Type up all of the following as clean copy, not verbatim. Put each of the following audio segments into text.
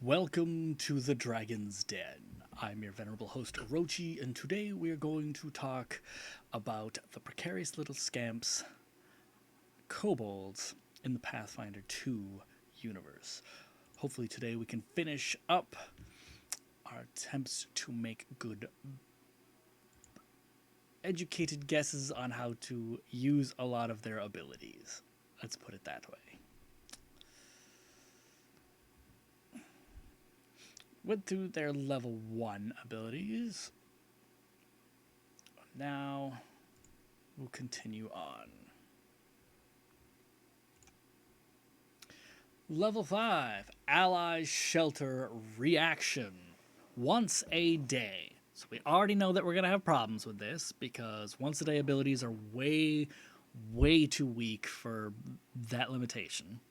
Welcome to the Dragon's Den. I'm your venerable host Orochi, and today we're going to talk about the precarious little scamps, Kobolds, in the Pathfinder 2 universe. Hopefully today we can finish up our attempts to make good, educated guesses on how to use a lot of their abilities. Let's put it that way. Went through their level 1 abilities. Now we'll continue on. Level 5, Allies Shelter Reaction. Once a day. So we already know that we're going to have problems with this because once a day abilities are way too weak for that limitation.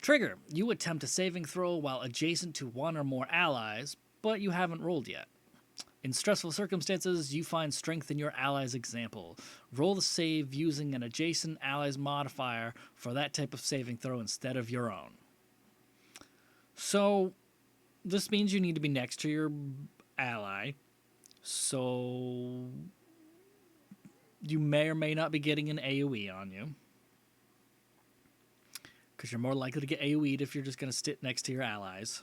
Trigger, you attempt a saving throw while adjacent to one or more allies, but you haven't rolled yet. In stressful circumstances, you find strength in your ally's example. Roll the save using an adjacent ally's modifier for that type of saving throw instead of your own. So, this means you need to be next to your ally, so you may or may not be getting an AoE on you. Because you're more likely to get AoE'd if you're just going to sit next to your allies.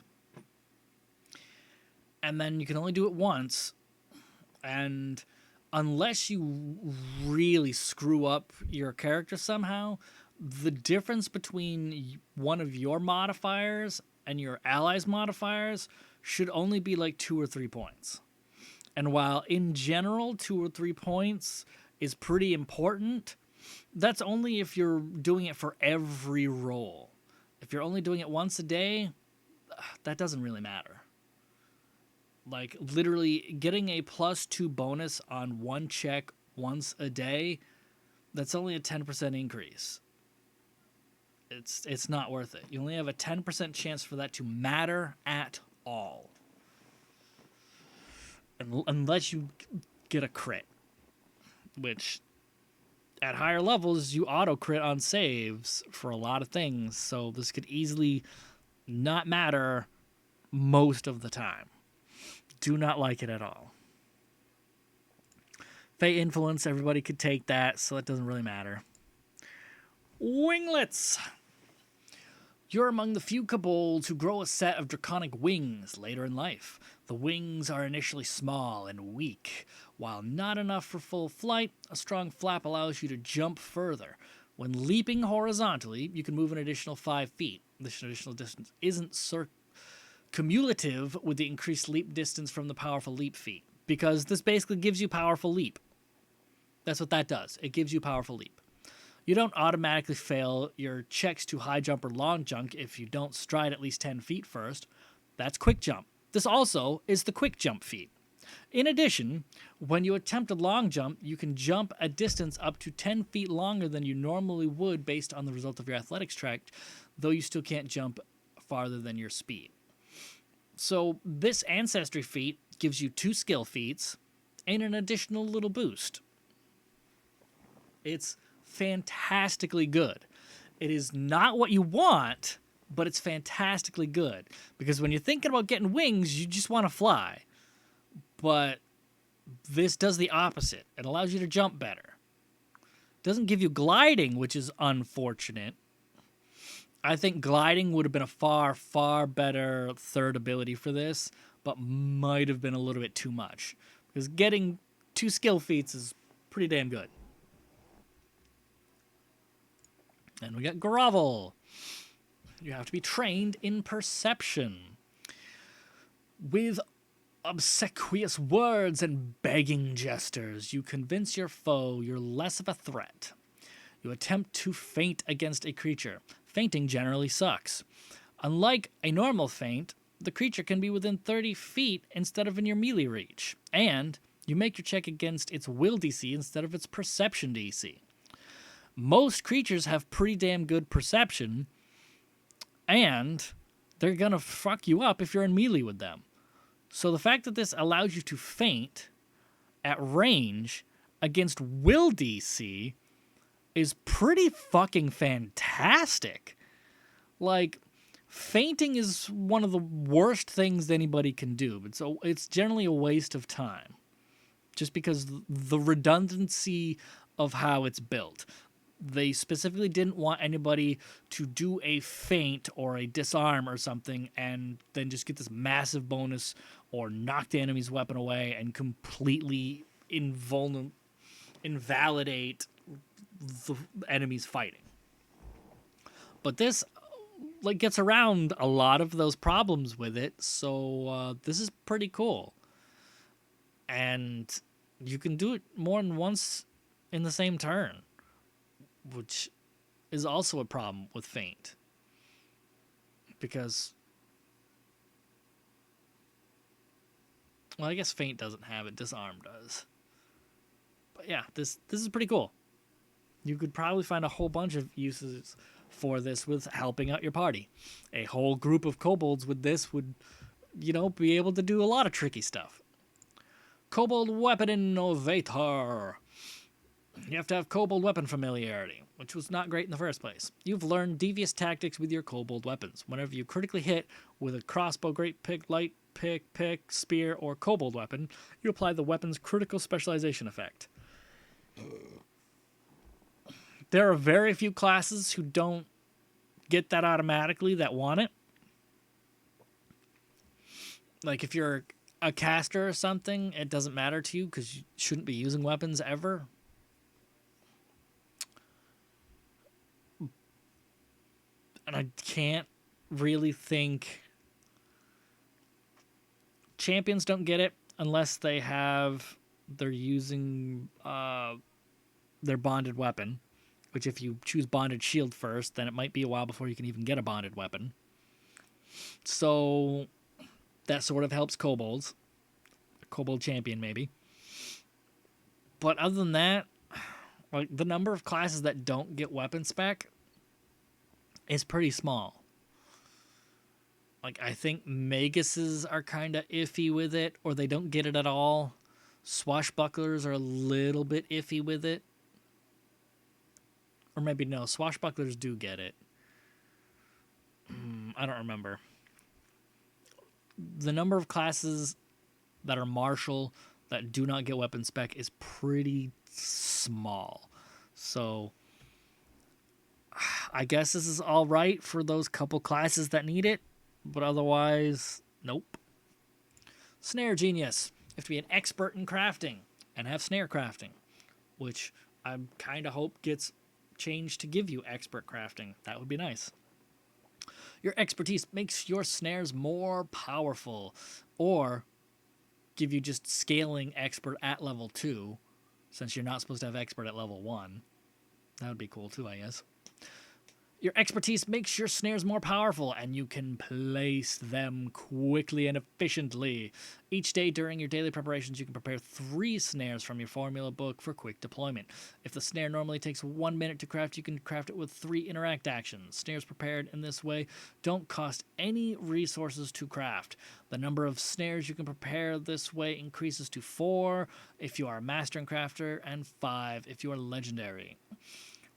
And then you can only do it once. And unless you really screw up your character somehow, the difference between one of your modifiers and your allies' modifiers should only be like 2 or 3 points. And while in general 2 or 3 points is pretty important, that's only if you're doing it for every roll. If you're only doing it once a day, that doesn't really matter. Like, literally, getting a +2 bonus on one check once a day, that's only a 10% increase. It's not worth it. You only have a 10% chance for that to matter at all. Unless you get a crit, which at higher levels, you auto-crit on saves for a lot of things, so this could easily not matter most of the time. Do not like it at all. Fate Influence, everybody could take that, so it doesn't really matter. Winglets! You're among the few kobolds who grow a set of draconic wings later in life. The wings are initially small and weak. While not enough for full flight, a strong flap allows you to jump further. When leaping horizontally, you can move an additional 5 feet. This additional distance isn't cumulative with the increased leap distance from the powerful leap feat, because this basically gives you powerful leap. That's what that does. It gives you powerful leap. You don't automatically fail your checks to high jump or long jump if you don't stride at least 10 feet first. That's quick jump. This also is the quick jump feat. In addition, when you attempt a long jump, you can jump a distance up to 10 feet longer than you normally would based on the result of your athletics track, though you still can't jump farther than your speed. So this Ancestry feat gives you 2 skill feats and an additional little boost. It's fantastically good. It is not what you want, but it's fantastically good. Because when you're thinking about getting wings, you just want to fly. But this does the opposite. It allows you to jump better. It doesn't give you gliding, which is unfortunate. I think gliding would have been a far better third ability for this, but might have been a little bit too much. Because getting 2 skill feats is pretty damn good. And we got Grovel. You have to be trained in perception. With obsequious words and begging gestures, you convince your foe you're less of a threat. You attempt to feint against a creature. Feinting generally sucks. Unlike a normal feint, the creature can be within 30 feet instead of in your melee reach. And you make your check against its will DC instead of its perception DC. Most creatures have pretty damn good perception, and they're going to fuck you up if you're in melee with them. So the fact that this allows you to feint at range against will DC is pretty fucking fantastic. Like, Fainting is one of the worst things anybody can do, but so it's generally a waste of time. Just because the redundancy of how it's built. They specifically didn't want anybody to do a feint or a disarm or something and then just get this massive bonus or knock the enemy's weapon away and completely invalidate the enemy's fighting. But this gets around a lot of those problems with it, so this is pretty cool. And you can do it more than once in the same turn, which is also a problem with feint. Because, well, I guess feint doesn't have it, disarm does. But yeah, this is pretty cool. You could probably find a whole bunch of uses for this with helping out your party. A whole group of kobolds with this would, be able to do a lot of tricky stuff. Kobold Weapon Innovator. You have to have kobold weapon familiarity, which was not great in the first place. You've learned devious tactics with your kobold weapons. Whenever you critically hit with a crossbow, great pick, light pick, spear, or kobold weapon, you apply the weapon's critical specialization effect. There are very few classes who don't get that automatically that want it. Like if you're a caster or something, it doesn't matter to you because you shouldn't be using weapons ever. And I can't really think... Champions don't get it unless they're using their bonded weapon. Which if you choose bonded shield first, then it might be a while before you can even get a bonded weapon. So that sort of helps kobolds. A kobold champion, maybe. But other than that, the number of classes that don't get weapon spec is pretty small. I think Maguses are kind of iffy with it, or they don't get it at all. Swashbucklers are a little bit iffy with it. Or maybe no, swashbucklers do get it. I don't remember. The number of classes that are martial that do not get weapon spec is pretty small. So I guess this is all right for those couple classes that need it, but otherwise, nope. Snare Genius. You have to be an expert in crafting and have snare crafting, which I kind of hope gets changed to give you expert crafting. That would be nice. Your expertise makes your snares more powerful, or give you just scaling expert at level 2, since you're not supposed to have expert at level 1. That would be cool too, I guess. Your expertise makes your snares more powerful, and you can place them quickly and efficiently. Each day during your daily preparations, you can prepare 3 snares from your formula book for quick deployment. If the snare normally takes 1 minute to craft, you can craft it with 3 interact actions. Snares prepared in this way don't cost any resources to craft. The number of snares you can prepare this way increases to 4 if you are a master and crafter, and 5 if you are legendary.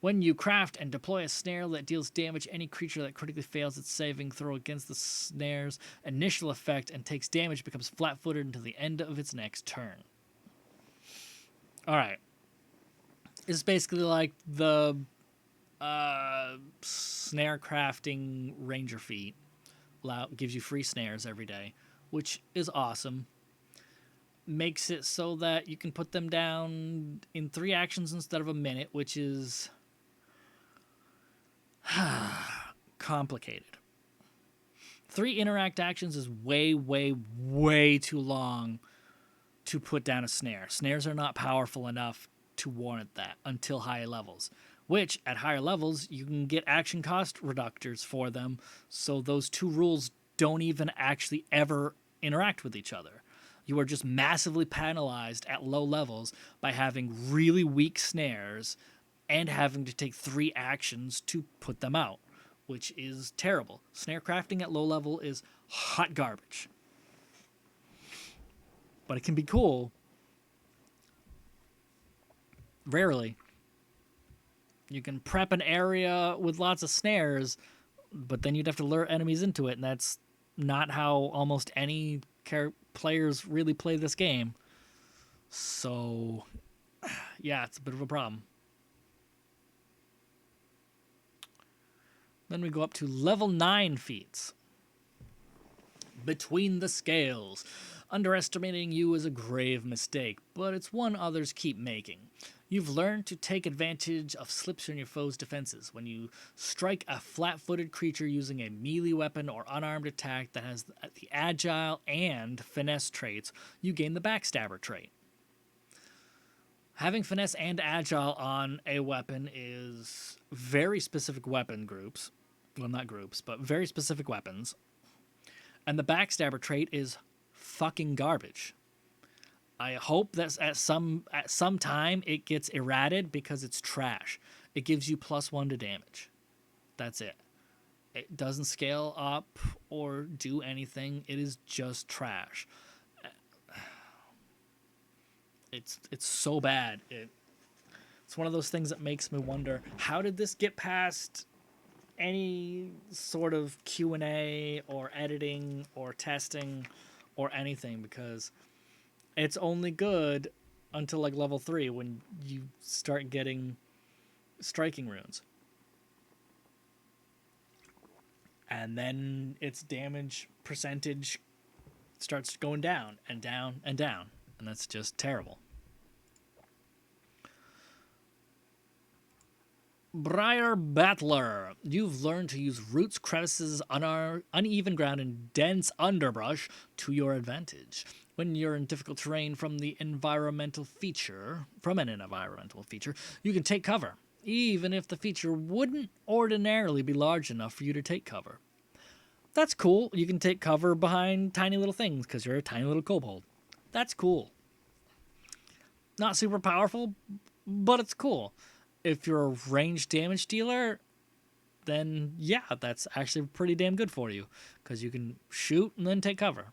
When you craft and deploy a snare that deals damage, any creature that critically fails its saving throw against the snare's initial effect and takes damage becomes flat-footed until the end of its next turn. Alright. It's basically like the snare crafting ranger feat. Gives you free snares every day, which is awesome. Makes it so that you can put them down in 3 actions instead of a minute, which is... complicated. 3 interact actions is way, way, way too long to put down a snare. Snares are not powerful enough to warrant that until higher levels, which at higher levels you can get action cost reductors for them, so those 2 rules don't even actually ever interact with each other. You are just massively penalized at low levels by having really weak snares and having to take 3 actions to put them out, which is terrible. Snare crafting at low level is hot garbage. But it can be cool. Rarely. You can prep an area with lots of snares, but then you'd have to lure enemies into it, and that's not how almost any players really play this game. So, yeah, it's a bit of a problem. Then we go up to level 9 feats. Between the Scales. Underestimating you is a grave mistake, but it's one others keep making. You've learned to take advantage of slips in your foe's defenses. When you strike a flat-footed creature using a melee weapon or unarmed attack that has the agile and finesse traits, you gain the backstabber trait. Having finesse and agile on a weapon is very specific weapon groups. Well, not groups, but very specific weapons. And the backstabber trait is fucking garbage. I hope that at some time it gets errated because it's trash. It gives you +1 to damage. That's it. It doesn't scale up or do anything. It is just trash. It's so bad. It's one of those things that makes me wonder, how did this get past any sort of Q&A or editing or testing or anything? Because it's only good until like level 3 when you start getting striking runes. And then its damage percentage starts going down and down and down. And that's just terrible. Briar Battler. You've learned to use roots, crevices, uneven ground, and dense underbrush to your advantage. When you're in difficult terrain from an environmental feature, you can take cover, even if the feature wouldn't ordinarily be large enough for you to take cover. That's cool. You can take cover behind tiny little things because you're a tiny little kobold. That's cool. Not super powerful, but it's cool. If you're a ranged damage dealer, then yeah, that's actually pretty damn good for you because you can shoot and then take cover.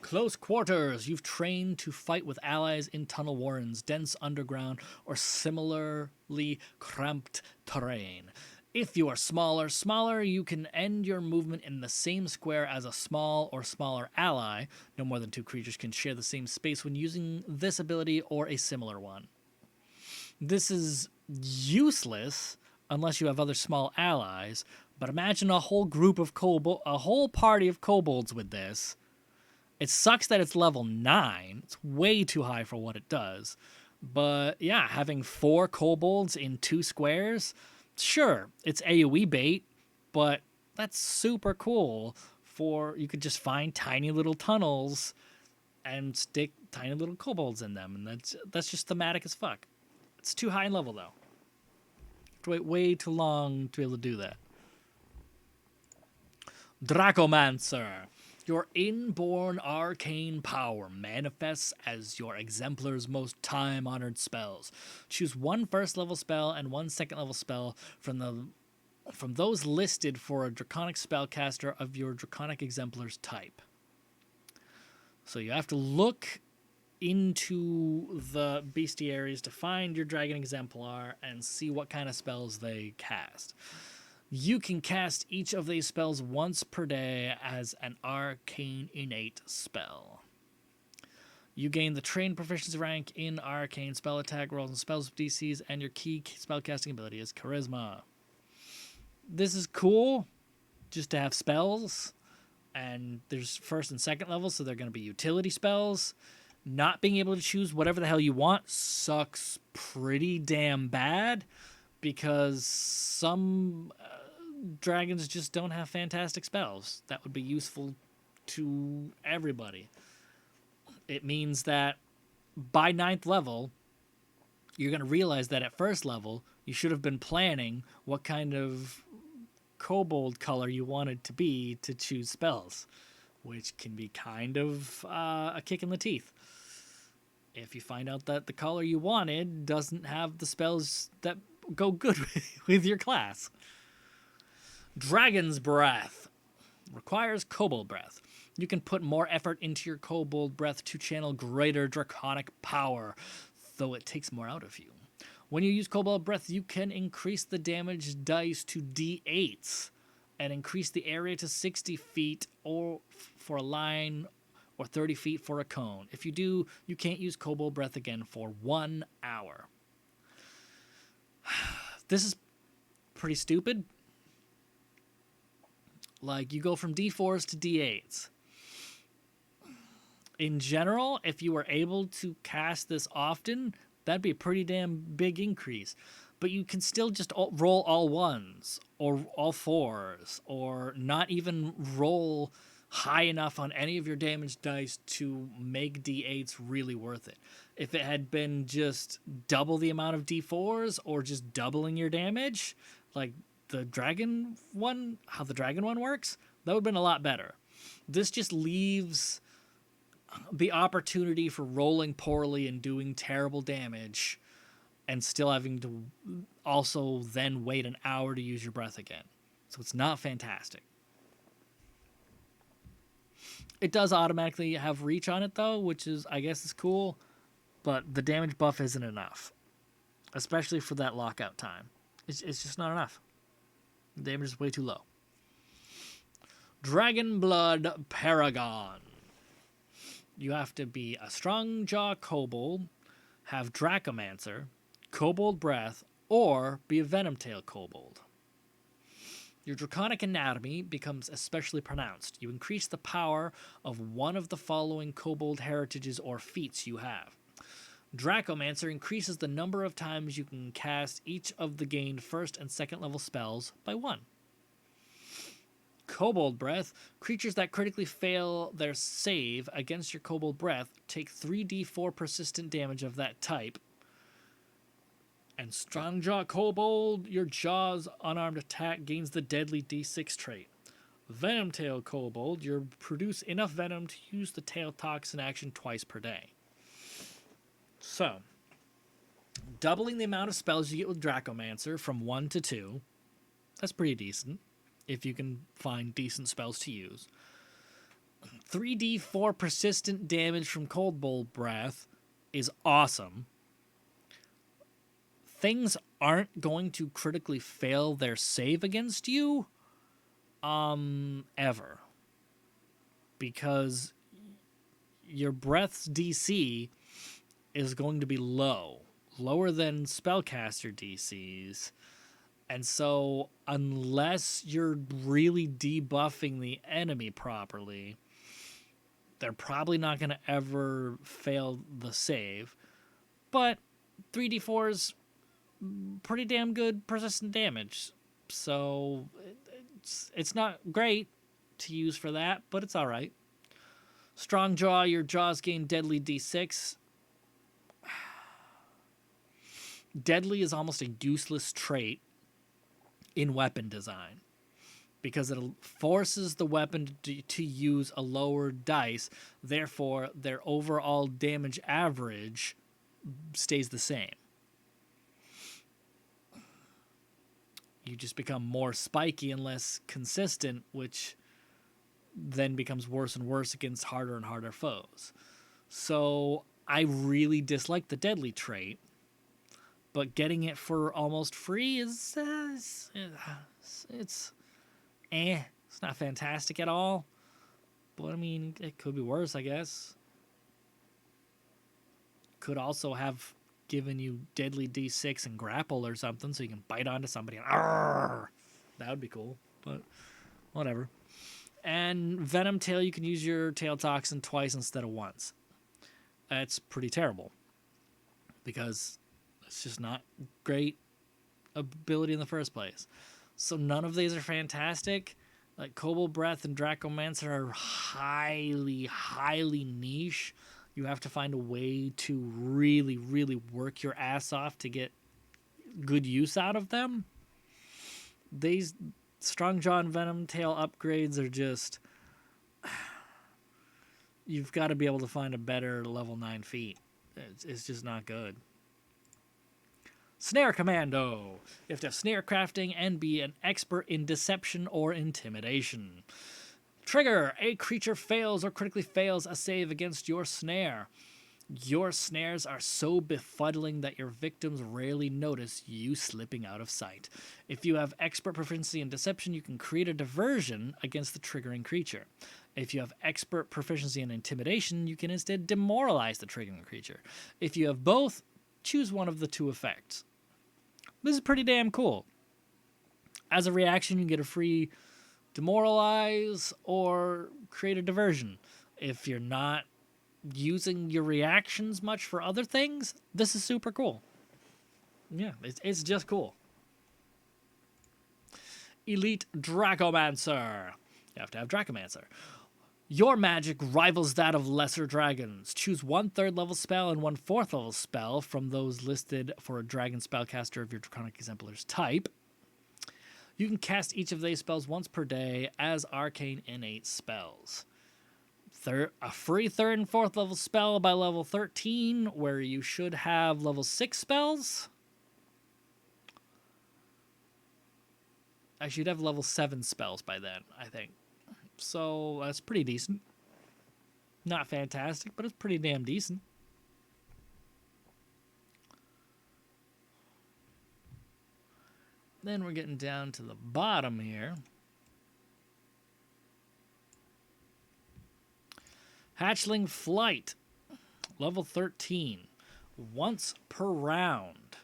Close quarters. You've trained to fight with allies in tunnel warrens, dense underground, or similarly cramped terrain. If you are smaller, you can end your movement in the same square as a small or smaller ally. No more than 2 creatures can share the same space when using this ability or a similar one. This is useless unless you have other small allies, but imagine a whole party of kobolds with this. It sucks that it's level 9. It's way too high for what it does. But yeah, having 4 kobolds in 2 squares, sure, it's AoE bait, but that's super cool. You could just find tiny little tunnels and stick tiny little kobolds in them, and that's just thematic as fuck. It's too high in level, though. You have to wait way too long to be able to do that. Dracomancer. Your inborn arcane power manifests as your exemplar's most time-honored spells. Choose 1 first-level spell and 1 second-level spell from those listed for a draconic spellcaster of your draconic exemplar's type. So you have to look into the bestiaries to find your dragon exemplar and see what kind of spells they cast. You can cast each of these spells once per day as an arcane innate spell. You gain the trained proficiency rank in arcane spell attack rolls and spells with DCs, and your key spellcasting ability is charisma. This is cool, just to have spells, and there's first and second levels, so they're going to be utility spells. Not being able to choose whatever the hell you want sucks pretty damn bad, because some dragons just don't have fantastic spells that would be useful to everybody. It means that by 9th level, you're going to realize that at first level, you should have been planning what kind of kobold color you wanted to be to choose spells, which can be kind of a kick in the teeth. If you find out that the color you wanted doesn't have the spells that go good with your class. Dragon's Breath requires kobold breath. You can put more effort into your kobold breath to channel greater draconic power, though it takes more out of you. When you use Kobold Breath, you can increase the damage dice to D8s and increase the area to 60 feet or for a line or 30 feet for a cone. If you do, you can't use Kobold Breath again for 1 hour. This is pretty stupid. Like, you go from D4s to D8s. In general, if you were able to cast this often, that'd be a pretty damn big increase. But you can still just roll all 1s or all 4s or not even roll high enough on any of your damage dice to make D8s really worth it. If it had been just double the amount of D4s or just doubling your damage, like the dragon one, how the dragon one works, that would have been a lot better. This just leaves the opportunity for rolling poorly and doing terrible damage and still having to also then wait an hour to use your breath again. So it's not fantastic. It does automatically have reach on it, though, which is, I guess, is cool, but the damage buff isn't enough, especially for that lockout time. It's just not enough. The damage is way too low. Dragon Blood Paragon. You have to be a Strong Jaw Kobold, have Dracomancer, Kobold Breath, or be a Venomtail Kobold. Your Draconic Anatomy becomes especially pronounced. You increase the power of one of the following Kobold heritages or feats you have. Dracomancer increases the number of times you can cast each of the gained first and second level spells by 1. Kobold Breath, creatures that critically fail their save against your Kobold Breath take 3d4 persistent damage of that type. And Strongjaw Kobold, your Jaw's unarmed attack gains the deadly d6 trait. Venomtail Kobold, you produce enough venom to use the tail toxin action twice per day. So, doubling the amount of spells you get with Dracomancer from 1 to 2, that's pretty decent, if you can find decent spells to use. 3d4 persistent damage from Kobold Breath is awesome. Things aren't going to critically fail their save against you, ever. Because your breath's DC is going to be lower than spellcaster DCs. And so, unless you're really debuffing the enemy properly, they're probably not going to ever fail the save. But 3d4's pretty damn good persistent damage, so it's not great to use for that, but it's all right. Strong Jaw, your jaws gain deadly d6. Deadly is almost a useless trait in weapon design because it forces the weapon to use a lower dice, therefore their overall damage average stays the same. You just become more spiky and less consistent, which then becomes worse and worse against harder and harder foes. So I really dislike the deadly trait, but getting it for almost free is it's not fantastic at all. But I mean, it could be worse, I guess. Could also have given you deadly d6 and grapple or something so you can bite onto somebody and that would be cool, but whatever. And Venomtail, you can use your tail toxin twice instead of once. That's pretty terrible because it's just not great ability in the first place. So none of these are fantastic. Like Kobold Breath and Dracomancer are highly, highly niche. You have to find a way to really, really work your ass off to get good use out of them. These Strongjaw and Venomtail upgrades are just... You've got to be able to find a better level 9 feat. It's just not good. Snare Commando. You have to have snare crafting and be an expert in deception or intimidation. Trigger. A creature fails or critically fails a save against your snare. Your snares are so befuddling that your victims rarely notice you slipping out of sight. If you have expert proficiency in deception, you can create a diversion against the triggering creature. If you have expert proficiency in intimidation, you can instead demoralize the triggering creature. If you have both, choose one of the two effects. This is pretty damn cool. As a reaction, you get a free demoralize or create a diversion. If you're not using your reactions much for other things, this is super cool. Yeah, it's just cool. Elite Dracomancer. You have to have Dracomancer. Your magic rivals that of lesser dragons. Choose one 3rd level spell and one 4th level spell from those listed for a dragon spellcaster of your Draconic Exemplar's type. You can cast each of these spells once per day as arcane innate spells. A free 3rd and 4th level spell by level 13, where you should have level 6 spells. I should have level 7 spells by then, I think. So that's pretty decent. Not fantastic, but it's pretty damn decent. Then we're getting down to the bottom here. Hatchling Flight, level 13. Once per round,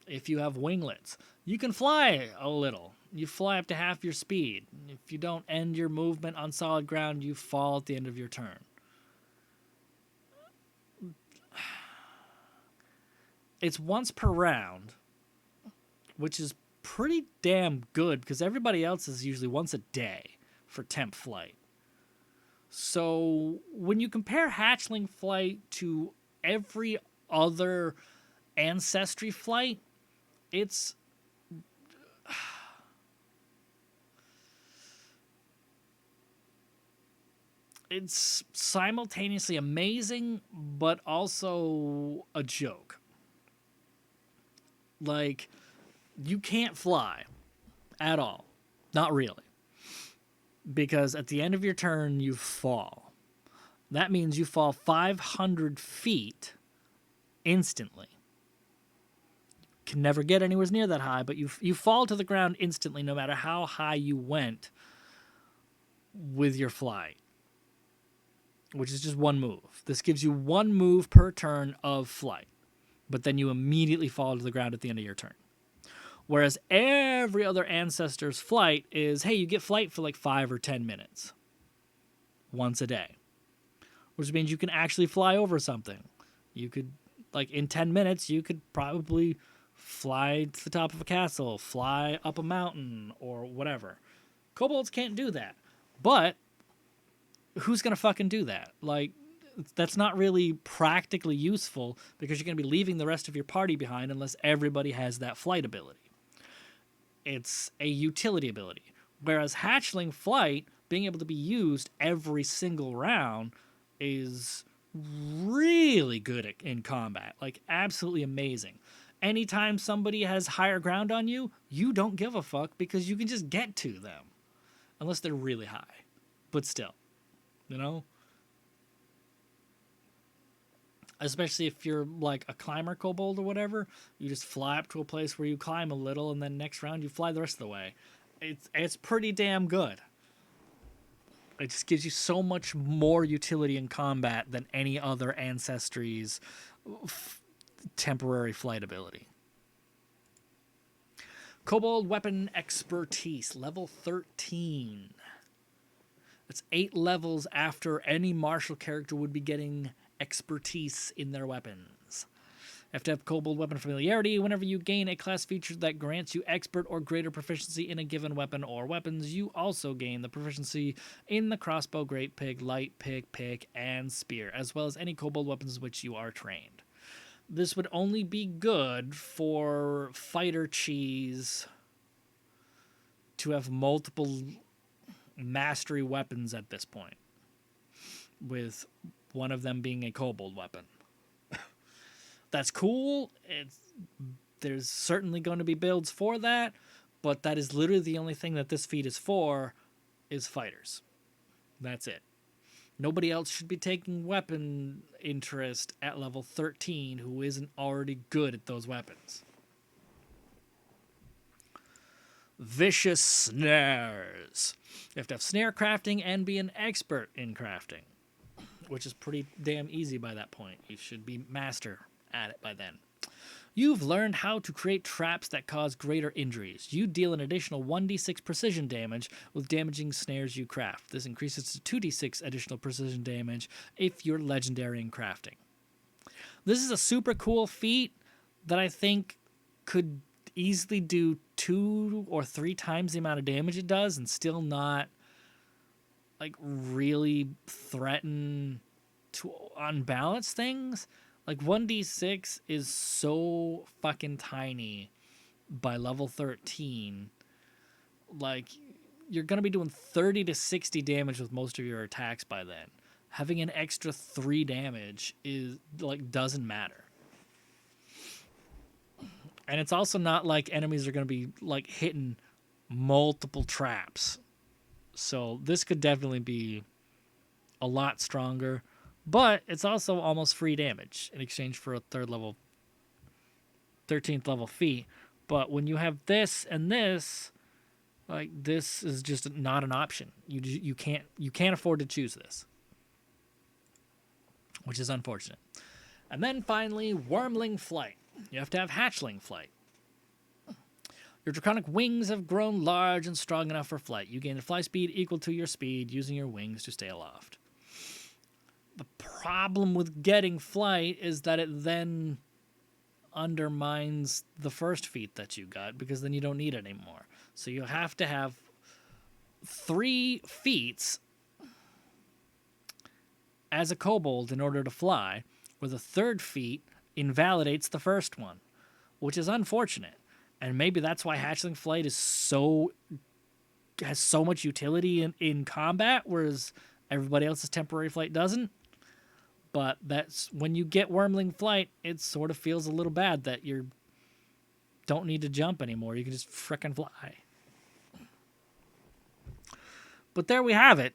if you have winglets, you can fly a little. You fly up to half your speed. If you don't end your movement on solid ground, you fall at the end of your turn. It's once per round, which is pretty damn good because everybody else is usually once a day for temp flight. So when you compare Hatchling Flight to every other Ancestry flight, it's simultaneously amazing, but also a joke. Like, you can't fly at all. Not really. Because at the end of your turn, you fall. That means you fall 500 feet instantly. Can never get anywhere near that high, but you fall to the ground instantly no matter how high you went with your flight, which is just one move. This gives you one move per turn of flight, but then you immediately fall to the ground at the end of your turn. Whereas every other Ancestor's flight is, hey, you get flight for like 5 or 10 minutes once a day, which means you can actually fly over something. You could, like, in 10 minutes, you could probably fly to the top of a castle, fly up a mountain, or whatever. Kobolds can't do that. But who's going to fucking do that? Like, that's not really practically useful because you're going to be leaving the rest of your party behind unless everybody has that flight ability. It's a utility ability. Whereas Hatchling Flight, being able to be used every single round, is really good in combat. Like, absolutely amazing. Anytime somebody has higher ground on you, you don't give a fuck because you can just get to them. Unless they're really high. But still. You know? Especially if you're like a climber kobold or whatever, you just fly up to a place where you climb a little, and then next round you fly the rest of the way. It's pretty damn good. It just gives you so much more utility in combat than any other Ancestry's temporary flight ability. Kobold Weapon Expertise, level 13. That's 8 levels after any martial character would be getting expertise in their weapons. You have to have Kobold Weapon Familiarity. Whenever you gain a class feature that grants you expert or greater proficiency in a given weapon or weapons, you also gain the proficiency in the crossbow, great pig, light pick, and spear, as well as any Kobold weapons which you are trained. This would only be good for fighter cheese to have multiple mastery weapons at this point, with one of them being a kobold weapon. That's cool. There's certainly going to be builds for that, but that is literally the only thing that this feat is for, is fighters. That's it. Nobody else should be taking weapon interest at level 13 who isn't already good at those weapons. Vicious snares. You have to have snare crafting and be an expert in crafting, which is pretty damn easy by that point. You should be master at it by then. You've learned how to create traps that cause greater injuries. You deal an additional 1d6 precision damage with damaging snares you craft. This increases to 2d6 additional precision damage if you're legendary in crafting. This is a super cool feat that I think could easily do 2 or 3 times the amount of damage it does and still not like really threaten to unbalance things. Like 1d6 is so fucking tiny by level 13. Like you're going to be doing 30 to 60 damage with most of your attacks by then. Having an extra 3 damage is like doesn't matter. And it's also not like enemies are going to be like hitting multiple traps. So this could definitely be a lot stronger. But it's also almost free damage in exchange for a 13th level feat. But when you have this and this, like this is just not an option. You can't afford to choose this, which is unfortunate. And then finally, Wormling Flight. You have to have Hatchling Flight. Your draconic wings have grown large and strong enough for flight. You gain a fly speed equal to your speed, using your wings to stay aloft. The problem with getting flight is that it then undermines the first feat that you got, because then you don't need it anymore. So you have to have 3 feats as a kobold in order to fly, where the third feat invalidates the first one, which is unfortunate. And maybe that's why Hatchling Flight has so much utility in combat, whereas everybody else's temporary flight doesn't. But that's when you get Wormling Flight, it sort of feels a little bad that you don't need to jump anymore. You can just frickin' fly. But there we have it.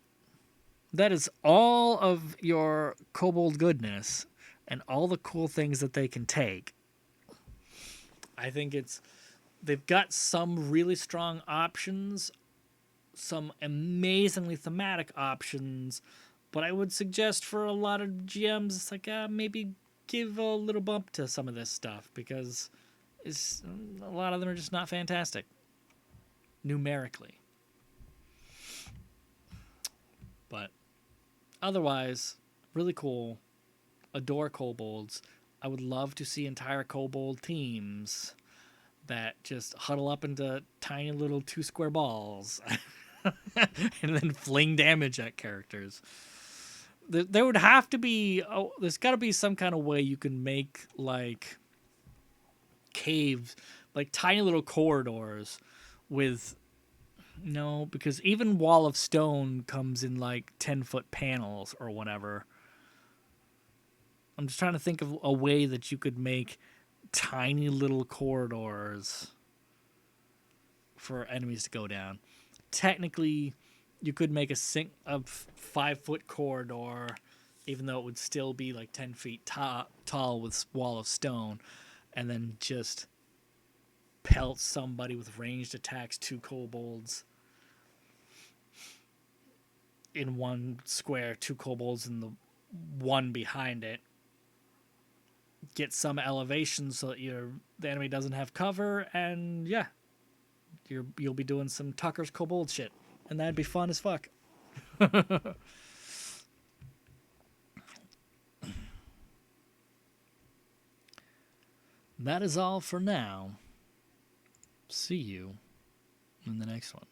That is all of your kobold goodness and all the cool things that they can take. I think they've got some really strong options, some amazingly thematic options, but I would suggest for a lot of GMs, it's like maybe give a little bump to some of this stuff, because a lot of them are just not fantastic numerically. But otherwise, really cool. Adore kobolds. I would love to see entire kobold teams that just huddle up into tiny little 2 square balls and then fling damage at characters. There would have to be... there's got to be some kind of way you can make, like, caves, like tiny little corridors with... No, because even Wall of Stone comes in, like, 10-foot panels or whatever. I'm just trying to think of a way that you could make tiny little corridors for enemies to go down. Technically, you could make a 5-foot corridor, even though it would still be like 10 feet tall with Wall of Stone, and then just pelt somebody with ranged attacks, 2 kobolds in one square, 2 kobolds in the one behind it. Get some elevation so that the enemy doesn't have cover, and yeah, you'll be doing some Tucker's kobold shit, and that'd be fun as fuck. That is all for now. See you in the next one.